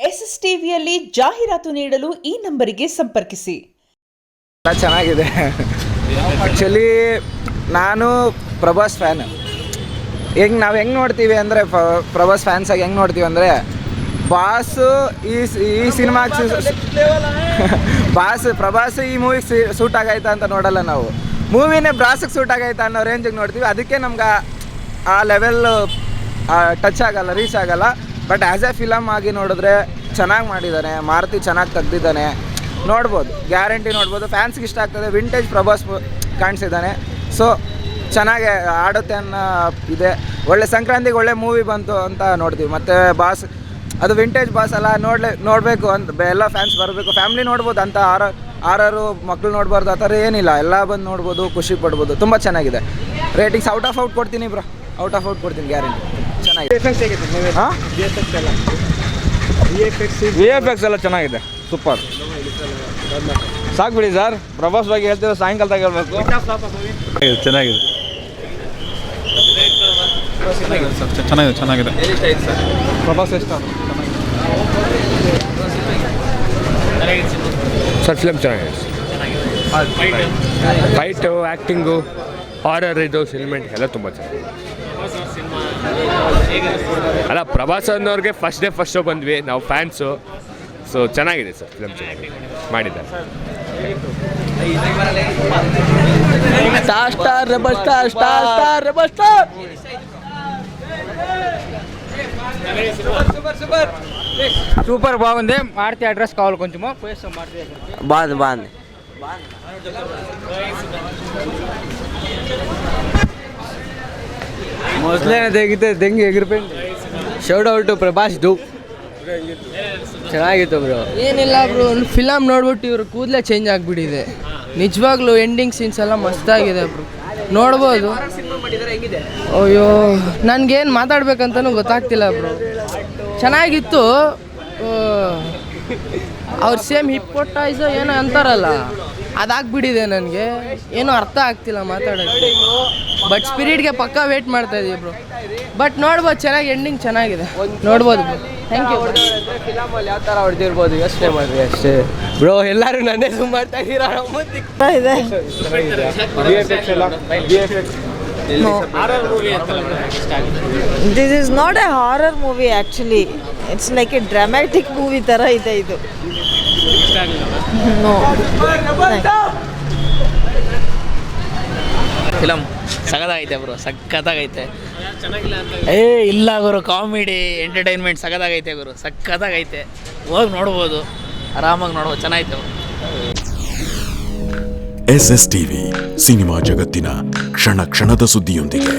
S S ಟಿವಿಯಲ್ಲಿ ಜಾಹೀರಾತು ನೀಡಲು ಈ ನಂಬರಿಗೆ ಸಂಪರ್ಕಿಸಿ. ಚೆನ್ನಾಗಿದೆ. ಆ್ಯಕ್ಚುಲಿ ನಾನು ಪ್ರಭಾಸ್ ಫ್ಯಾನ್. ನಾವು ಹೆಂಗೆ ನೋಡ್ತೀವಿ ಅಂದರೆ ಪ್ರಭಾಸ್ ಫ್ಯಾನ್ಸಾಗಿ ಹೆಂಗೆ ನೋಡ್ತೀವಿ ಅಂದರೆ ಬಾಸು ಈ ಸಿನಿಮಾಗೆ ಪ್ರಭಾಸ್ ಈ ಮೂವಿಗೆ ಸೂಟ್ ಆಗೈತಾ ಅಂತ ನೋಡಲ್ಲ ನಾವು. ಮೂವಿನೇ ಬ್ರಾಸಿಗೆ ಸೂಟ್ ಆಗೈತಾ ಅನ್ನೋ ರೇಂಜಿಗೆ ನೋಡ್ತೀವಿ. ಅದಕ್ಕೆ ನಮ್ಗೆ ಆ ಲೆವೆಲ್ಲು ಟಚ್ ಆಗಲ್ಲ, ರೀಚ್ ಆಗಲ್ಲ. ಬಟ್ ಆ್ಯಸ್ ಎ ಫಿಲಮ್ ಆಗಿ ನೋಡಿದ್ರೆ ಚೆನ್ನಾಗಿ ಮಾಡಿದ್ದಾನೆ. ಮಾರುತಿ ಚೆನ್ನಾಗಿ ತೆಗ್ದಿದ್ದಾನೆ, ನೋಡ್ಬೋದು, ಗ್ಯಾರಂಟಿ ನೋಡ್ಬೋದು. ಫ್ಯಾನ್ಸ್ಗೆ ಇಷ್ಟ ಆಗ್ತದೆ. ವಿಂಟೇಜ್ ಪ್ರಭಾಸ್ ಕಾಣಿಸಿದ್ದಾನೆ. ಸೊ ಚೆನ್ನಾಗಿ ಆಡುತ್ತೆ ಅನ್ನೋ ಇದೆ. ಒಳ್ಳೆ ಸಂಕ್ರಾಂತಿಗೆ ಒಳ್ಳೆ ಮೂವಿ ಬಂತು ಅಂತ ನೋಡ್ತೀವಿ. ಮತ್ತು ಬಾಸ್ ಅದು ವಿಂಟೇಜ್ ಬಾಸ್ ಅಲ್ಲ, ನೋಡಬೇಕು ಅಂತ ಎಲ್ಲ ಫ್ಯಾನ್ಸ್ ಬರಬೇಕು. ಫ್ಯಾಮಿಲಿ ನೋಡ್ಬೋದು ಅಂತ ಆರಾರು ಮಕ್ಕಳು ನೋಡ್ಬಾರ್ದು ಆ ಥರ ಏನಿಲ್ಲ. ಎಲ್ಲ ಬಂದು ನೋಡ್ಬೋದು, ಖುಷಿ ಪಡ್ಬೋದು. ತುಂಬ ಚೆನ್ನಾಗಿದೆ. ರೇಟಿಂಗ್ಸ್ ಔಟ್ ಆಫ್ ಔಟ್ ಕೊಡ್ತೀನಿ ಬ್ರೋ, ಔಟ್ ಆಫ್ ಔಟ್ ಕೊಡ್ತೀನಿ ಗ್ಯಾರಂಟಿ. ಚೆನ್ನಾಗಿದೆ. ಹಾಂ, ವಿ ಎಫ್ ಎಕ್ಸ್ ಎಲ್ಲ ಚೆನ್ನಾಗಿದೆ, ಸೂಪರ್. ಸಾಕು ಬಿಡಿ ಸರ್, ಪ್ರಭಾಸ್ ಬಗ್ಗೆ ಹೇಳ್ತೀವಿ, ಸಾಯಂಕಾಲದಾಗ ಹೇಳ್ಬೇಕು. ಚೆನ್ನಾಗಿದೆ ಚೆನ್ನಾಗಿದೆ. ಪ್ರಭಾಸ್ ಎಷ್ಟು ಸರ್ ಫಿಲಮ್ ಚೆನ್ನಾಗಿದೆ. ಫೈಟು, ಆ್ಯಕ್ಟಿಂಗು, ಹಾರರ್, ಇದು ಸಿನಿಮೆಂಟ್ ಎಲ್ಲ ತುಂಬ ಚೆನ್ನಾಗಿದೆ. ಅಲ್ಲ, ಪ್ರಭಾಸ್ ಅನ್ನೋರಿಗೆ ಫಸ್ಟ್ ಶೋ ಬಂದ್ವಿ ನಾವು ಫ್ಯಾನ್ಸು. ಸೊ ಚೆನ್ನಾಗಿದೆ ಸರ್, ಫಿಲಮ್ ಚೆನ್ನಾಗಿದೆ ಮಾಡಿದ್ದಾರೆ. సూపర్ బాగుంది. మారుతి అడ్రస్ కావాలి కొంచెము బాగుంది. ಮೊದಲೇನೆ ತೆಗಿತೆ ದೆಂಗಿ ಎಗಿರ್ಪೇಂಡಿ. ಶೌಟ್ ಔಟು ಪ್ರಭಾಸ್ ಡು ಚೆನ್ನಾಗಿತ್ತು ಬ್ರೋ. ಏನಿಲ್ಲ ಬ್ರೋ, ಒಂದು ಫಿಲಮ್ ನೋಡ್ಬಿಟ್ಟು ಇವರು ಕೂದಲೇ ಚೇಂಜ್ ಆಗಿಬಿಟ್ಟಿದೆ. ನಿಜವಾಗ್ಲೂ ಎಂಡಿಂಗ್ ಸೀನ್ಸ್ ಎಲ್ಲ ಮಸ್ತಾಗಿದೆ ಬ್ರೋ, ನೋಡ್ಬೋದು. ಅಯ್ಯೋ, ನನಗೇನು ಮಾತಾಡ್ಬೇಕಂತನೂ ಗೊತ್ತಾಗ್ತಿಲ್ಲ ಬ್ರೋ. ಚೆನ್ನಾಗಿತ್ತು. ಅವ್ರು ಸೇಮ್ ಹಿಪ್ಪೊಟ್ಟೈಸೋ ಏನೋ ಅಂತಾರಲ್ಲ, ಅದಾಗ್ಬಿಟ್ಟಿದೆ. ನನಗೆ ಏನೂ ಅರ್ಥ ಆಗ್ತಿಲ್ಲ ಮಾತಾಡೋಕ್ಕೆ. ಬಟ್ ಸ್ಪಿರಿಟ್ಗೆ ಪಕ್ಕಾ ವೇಟ್ ಮಾಡ್ತಾ ಇದೀವಿ ಬ್ರೋ. ಬಟ್ ನೋಡ್ಬೋದು, ಚೆನ್ನಾಗಿ ಎಂಡಿಂಗ್ ಚೆನ್ನಾಗಿದೆ, ನೋಡ್ಬೋದು ಬ್ರೋ. Thank you. ಫಿಲಮಲ್ಲಿ ಯಾವ ಥರ ಹೊಡೆದಿರ್ಬೋದು ಯೋಚನೆ ಮಾಡಿರಿ ಅಷ್ಟೇ ಬ್ರೋ. ಎಲ್ಲರೂ ನನ್ನೇ ಸುಮ್ಮ ಮಾಡ್ತಾ ಇದ್ದೀರಾ. ಇದೆ No. This is not a horror movie actually. It's like a dramatic movie ತರ ಇದೆ ಇದು. No. ಫಿಲಮ್ ಸಗದಾಗೈತೆ ಬ್ರೋ, ಸಕ್ಕತ್ತಾಗೈತೆ. ಇಲ್ಲ ಗುರು, ಕಾಮಿಡಿ ಎಂಟರ್ಟೈನ್ಮೆಂಟ್ ಸಗದಾಗೈತೆ ಗುರು, ಸಕ್ಕತ್ತಾಗೈತೆ. ಹೋಗಿ ನೋಡ್ಬೋದು, ಆರಾಮಾಗಿ ನೋಡ್ಬೋದು, ಚೆನ್ನಾಗೈತೆ ಬ್ರೋ. ಎಸ್ಎಸ್ ಟಿವಿ ಸಿನಿಮಾ ಜಗತ್ತಿನ ಕ್ಷಣ ಕ್ಷಣದ ಸುದ್ದಿಯೊಂದಿಗೆ.